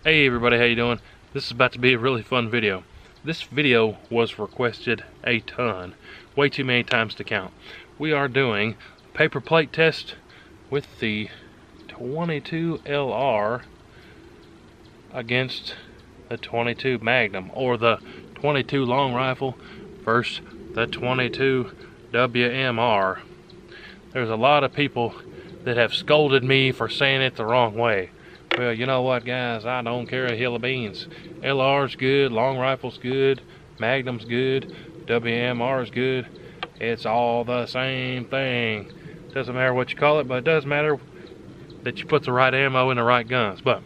Hey everybody, how you doing? This is about to be a really fun video. This video was requested a ton, way too many times to count. We are doing paper plate test with the 22 LR against the 22 Magnum, or the 22 long rifle versus the 22 WMR. There's a lot of people that have scolded me for saying it the wrong way. Well, you know what, guys? I don't care a hill of beans. LR's good, long rifle's good, Magnum's good, WMR's good. It's all the same thing. Doesn't matter what you call it, but it does matter that you put the right ammo in the right guns. But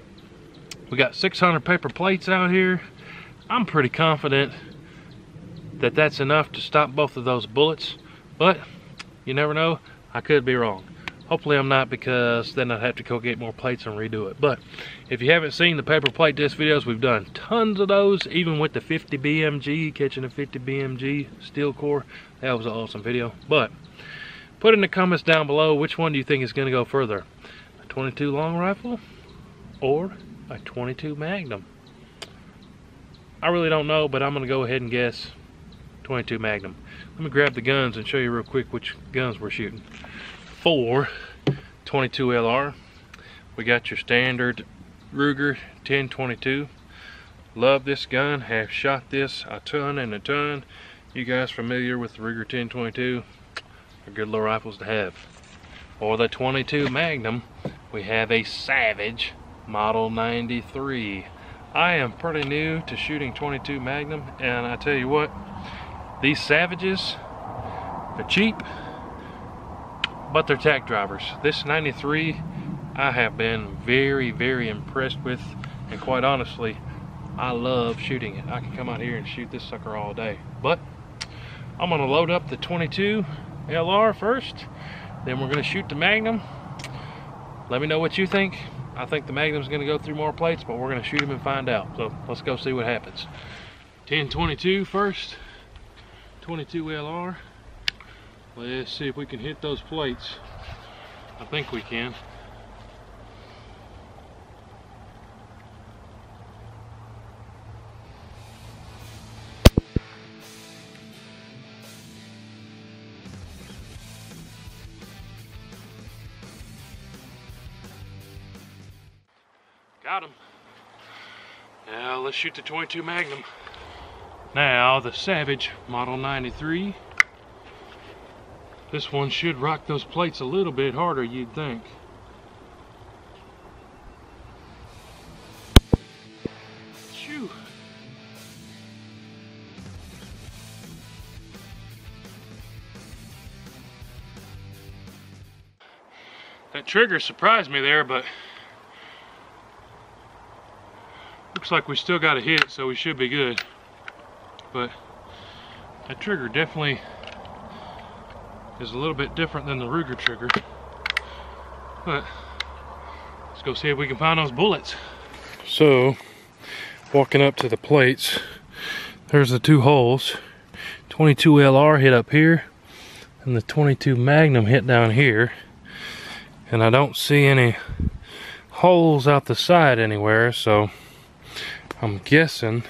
we got 600 paper plates out here. I'm pretty confident that that's enough to stop both of those bullets, but you never know. I could be wrong. Hopefully I'm not, because then I'd have to go get more plates and redo it. But if you haven't seen the paper plate test videos, we've done tons of those, even with the 50 BMG, catching a 50 BMG steel core. That was an awesome video. But put in the comments down below, which one do you think is going to go further? A 22 long rifle or a 22 Magnum? I really don't know, but I'm going to go ahead and guess 22 Magnum. Let me grab the guns and show you real quick which guns we're shooting. For 22 LR, we got your standard Ruger 1022. Love this gun, have shot this a ton and a ton. You guys familiar with the Ruger 1022? They're good little rifles to have. For the 22 Magnum, we have a Savage Model 93. I am pretty new to shooting 22 Magnum, and I tell you what, these Savages are cheap, but they're tack drivers. This 93 I have been very, very impressed with, and quite honestly, I love shooting it. I can come out here and shoot this sucker all day. But I'm gonna load up the 22 LR first, then we're gonna shoot the Magnum. Let me know what you think. I think the Magnum's gonna go through more plates, but we're gonna shoot him and find out. So let's go see what happens. 1022 first, 22 LR. Let's see if we can hit those plates. I think we can. Got him. Now let's shoot the 22 Magnum. Now the Savage Model 93. This one should rock those plates a little bit harder, you'd think. Shoo. That trigger surprised me there, but looks like we still got a hit, so we should be good. But that trigger definitely is a little bit different than the Ruger trigger. But let's go see if we can find those bullets. So, walking up to the plates, there's the two holes. 22 LR hit up here, and the 22 Magnum hit down here. And I don't see any holes out the side anywhere, so I'm guessing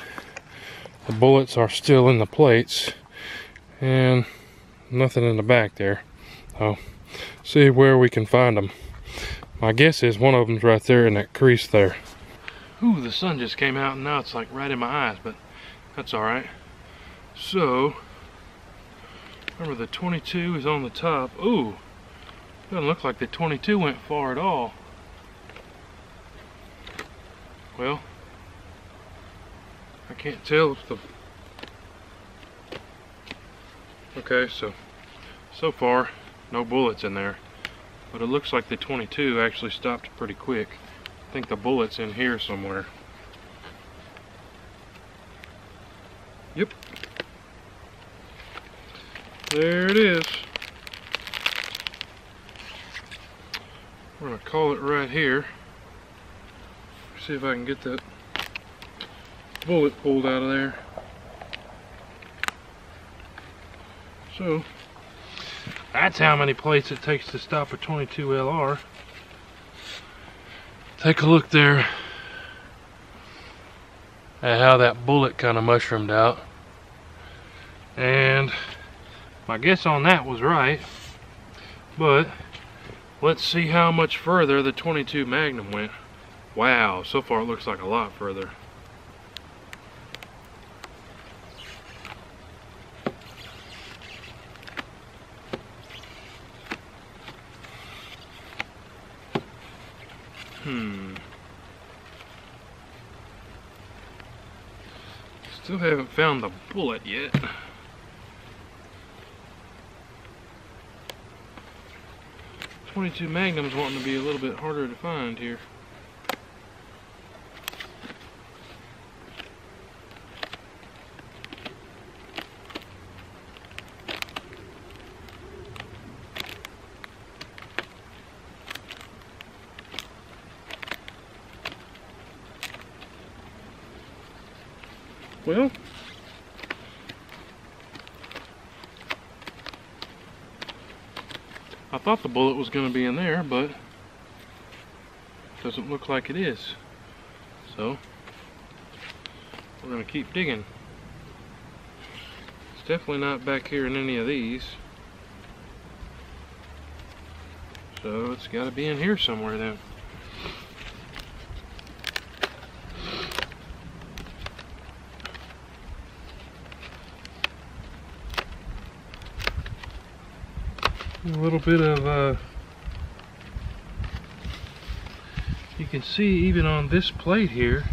the bullets are still in the plates, and nothing in the back there. So see where we can find them. My guess is one of them's right there in that crease there. Ooh, the sun just came out and now it's like right in my eyes, but that's all right. So remember, the 22 is on the top. Ooh, doesn't look like the 22 went far at all. Well, I can't tell if the... Okay, so far no bullets in there, but it looks like the 22 actually stopped pretty quick. I think the bullet's in here somewhere. Yep, there it is. We're gonna call it right here. See if I can get that bullet pulled out of there. So that's how many plates it takes to stop a 22 LR. Take a look there. at how that bullet kind of mushroomed out. And my guess on that was right, but let's see how much further the 22 Magnum went. Wow, so far it looks like a lot further. Still haven't found the bullet yet. .22 Magnum's wanting to be a little bit harder to find here. Well, I thought the bullet was going to be in there, but doesn't look like it is. So we're going to keep digging. It's definitely not back here in any of these. So it's got to be in here somewhere then. A little bit of you can see even on this plate here,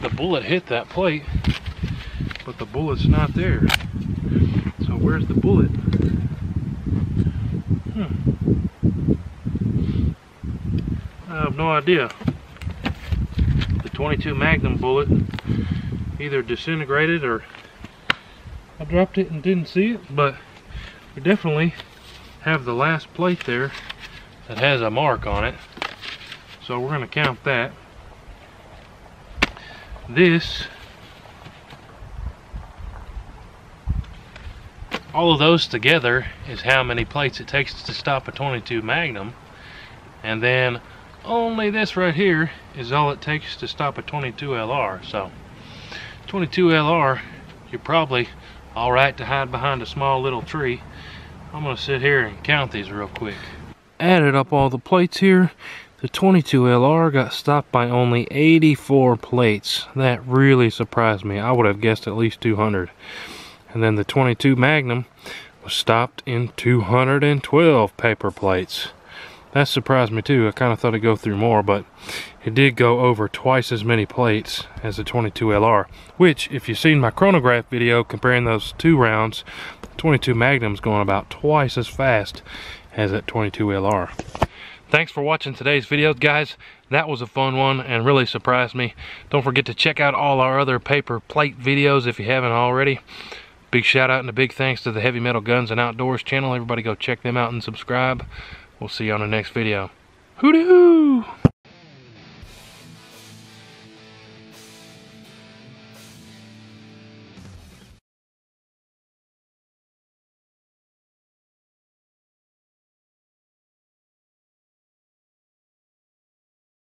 the bullet hit that plate, but the bullet's not there. So where's the bullet? I have no idea. The 22 Magnum bullet either disintegrated or I dropped it and didn't see it, but we definitely have the last plate there that has a mark on it, so we're going to count that. This, all of those together is how many plates it takes to stop a 22 Magnum, and then only this right here is all it takes to stop a 22 LR. So 22 LR, you're probably alright to hide behind a small little tree. I'm going to sit here and count these real quick. Added up all the plates here. The 22 LR got stopped by only 84 plates. That really surprised me. I would have guessed at least 200. And then the 22 Magnum was stopped in 212 paper plates. That surprised me too. I kind of thought it'd go through more, but it did go over twice as many plates as the 22 LR, which, if you've seen my chronograph video comparing those two rounds, the 22 Magnum's going about twice as fast as that 22 LR. Thanks for watching today's video, guys. That was a fun one and really surprised me. Don't forget to check out all our other paper plate videos if you haven't already. Big shout out and a big thanks to the Heavy Metal Guns and Outdoors channel. Everybody go check them out and subscribe. We'll see you on the next video. Hooty-hoo!